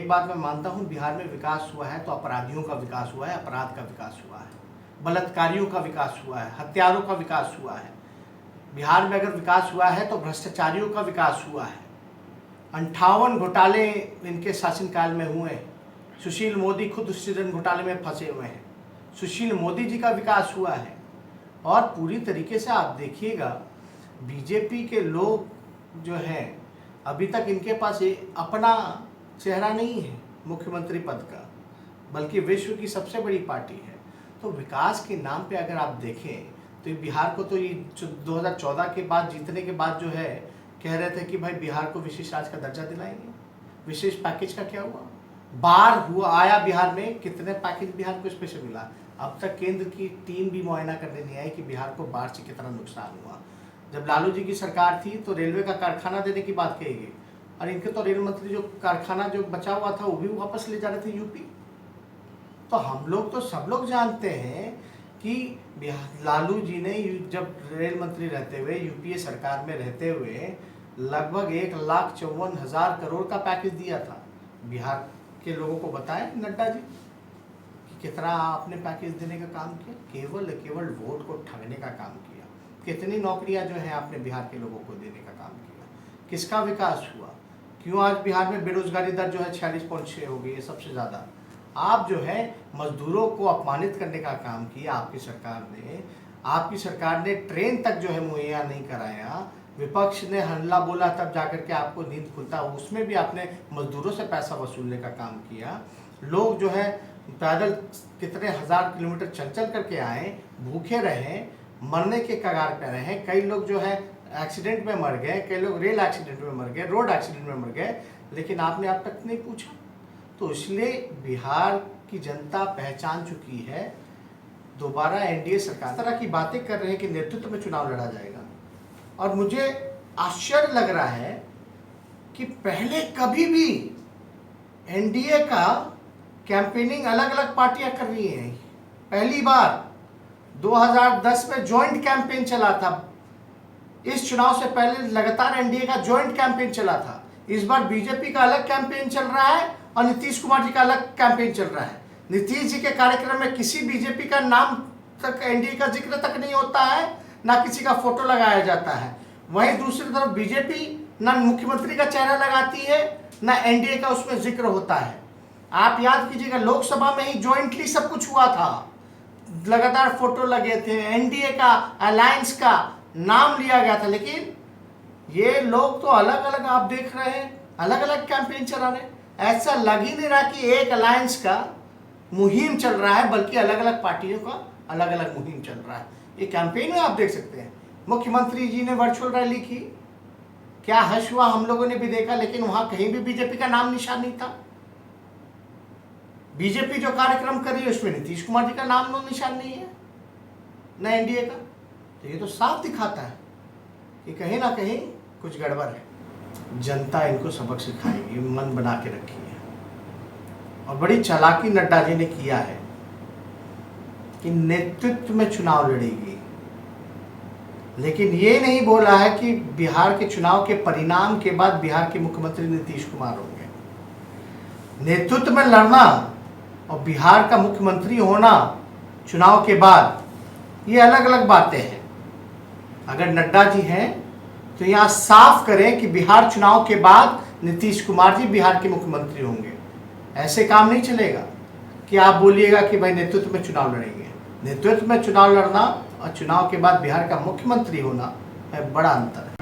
एक बात मैं मानता हूँ, बिहार में विकास हुआ है तो अपराधियों का विकास हुआ है, अपराध का विकास हुआ है, बलात्कारियों का विकास हुआ है, हत्यारों का विकास हुआ है। बिहार में अगर विकास हुआ है तो भ्रष्टाचारियों का विकास हुआ है। 58 घोटाले इनके शासनकाल में हुए हैं। सुशील मोदी खुद सृजन घोटाले में फंसे हुए हैं। सुशील मोदी जी का विकास हुआ है। और पूरी तरीके से आप देखिएगा, बीजेपी के लोग जो हैं, अभी तक इनके पास अपना चेहरा नहीं है मुख्यमंत्री पद का, बल्कि विश्व की सबसे बड़ी पार्टी है। तो विकास के नाम पे अगर आप देखें तो बिहार को तो ये 2014 के बाद जीतने के बाद जो है कह रहे थे कि भाई बिहार को विशेष राज्य का दर्जा दिलाएंगे। विशेष पैकेज का क्या हुआ? बार हुआ आया बिहार में, कितने पैकेज बिहार को स्पेशल मिला? अब तक केंद्र की टीम भी मुआयना करने नहीं आई कि बिहार को बाढ़ से कितना नुकसान हुआ। जब लालू जी की सरकार थी तो रेलवे का कारखाना देने की बात कही गई, और इनके तो रेल मंत्री जो कारखाना जो बचा हुआ था वो भी वापस ले जा रहे थे यूपी। तो हम लोग तो सब लोग जानते हैं कि लालू जी ने जब रेल मंत्री रहते हुए, यूपीए सरकार में रहते हुए लगभग 1,54,000 करोड़ का पैकेज दिया था। बिहार के लोगों को बताएं नड्डा जी कि कितना आपने पैकेज देने का काम किया? केवल वोट को ठगने का काम किया। कितनी नौकरियां जो है आपने बिहार के लोगों को देने का काम किया? किसका विकास हुआ? क्यों आज बिहार में बेरोजगारी दर जो है 46.6 हो गई है, सबसे ज़्यादा? आप जो है मजदूरों को अपमानित करने का काम किया आपकी सरकार ने। आपकी सरकार ने ट्रेन तक जो है मुहैया नहीं कराया। विपक्ष ने हल्ला बोला तब जाकर के आपको नींद खुलता, उसमें भी आपने मजदूरों से पैसा वसूलने का काम किया। लोग जो है पैदल कितने हजार किलोमीटर चल चल करके आए, भूखे रहे, मरने के कगार पर रहे। कई लोग जो है एक्सीडेंट में मर गए, कई लोग रेल एक्सीडेंट में मर गए, रोड एक्सीडेंट में मर गए, लेकिन आपने अब तक नहीं पूछा। तो इसलिए बिहार की जनता पहचान चुकी है दोबारा एनडीए सरकार। तरह की बातें कर रहे हैं कि नेतृत्व में चुनाव लड़ा जाएगा, और मुझे आश्चर्य लग रहा है कि पहले कभी भी एनडीए का कैंपेनिंग अलग अलग पार्टियां कर रही हैं। पहली बार 2010 में जॉइंट कैंपेन चला था। इस चुनाव से पहले लगातार एनडीए का जॉइंट कैंपेन चला था। इस बार बीजेपी का अलग कैंपेन चल रहा है और नीतीश कुमार जी का अलग कैंपेन चल रहा है। नीतीश जी के कार्यक्रम में किसी बीजेपी का नाम तक, एनडीए का जिक्र तक नहीं होता है, ना किसी का फोटो लगाया जाता है। वहीं दूसरी तरफ बीजेपी ना मुख्यमंत्री का चेहरा लगाती है, ना एनडीए का उसमें जिक्र होता है। आप याद कीजिएगा, लोकसभा में ही जॉइंटली सब कुछ हुआ था, लगातार फोटो लगे थे, एनडीए का, अलायंस का नाम लिया गया था। लेकिन ये लोग तो अलग अलग, आप देख रहे हैं, अलग अलग कैंपेन चला रहे हैं। ऐसा लग ही नहीं रहा कि एक अलायंस का मुहिम चल रहा है, बल्कि अलग अलग पार्टियों का अलग अलग मुहिम चल रहा है। ये कैंपेन में आप देख सकते हैं, मुख्यमंत्री जी ने वर्चुअल रैली की, क्या हर्ष हुआ हम लोगों ने भी देखा, लेकिन वहां कहीं भी बीजेपी का नाम निशान नहीं था। बीजेपी जो कार्यक्रम कर रही है उसमें नीतीश कुमार जी का नाम निशान नहीं है, न एनडीए का। तो ये तो साफ दिखाता है कि कहीं ना कहीं कुछ गड़बड़ है। जनता इनको सबक सिखाएगी, मन बना के रखी है। और बड़ी चालाकी नड्डा जी ने किया है कि नेतृत्व में चुनाव लड़ेगी, लेकिन ये नहीं बोला है कि बिहार के चुनाव के परिणाम के बाद बिहार के मुख्यमंत्री नीतीश कुमार होंगे। नेतृत्व में लड़ना और बिहार का मुख्यमंत्री होना चुनाव के बाद, ये अलग अलग बातें हैं। अगर नड्डा जी हैं तो यहाँ साफ करें कि बिहार चुनाव के बाद नीतीश कुमार जी बिहार के मुख्यमंत्री होंगे। ऐसे काम नहीं चलेगा कि आप बोलिएगा कि भाई नेतृत्व में चुनाव लड़ेंगे। नेतृत्व में चुनाव लड़ना और चुनाव के बाद बिहार का मुख्यमंत्री होना है, बड़ा अंतर है।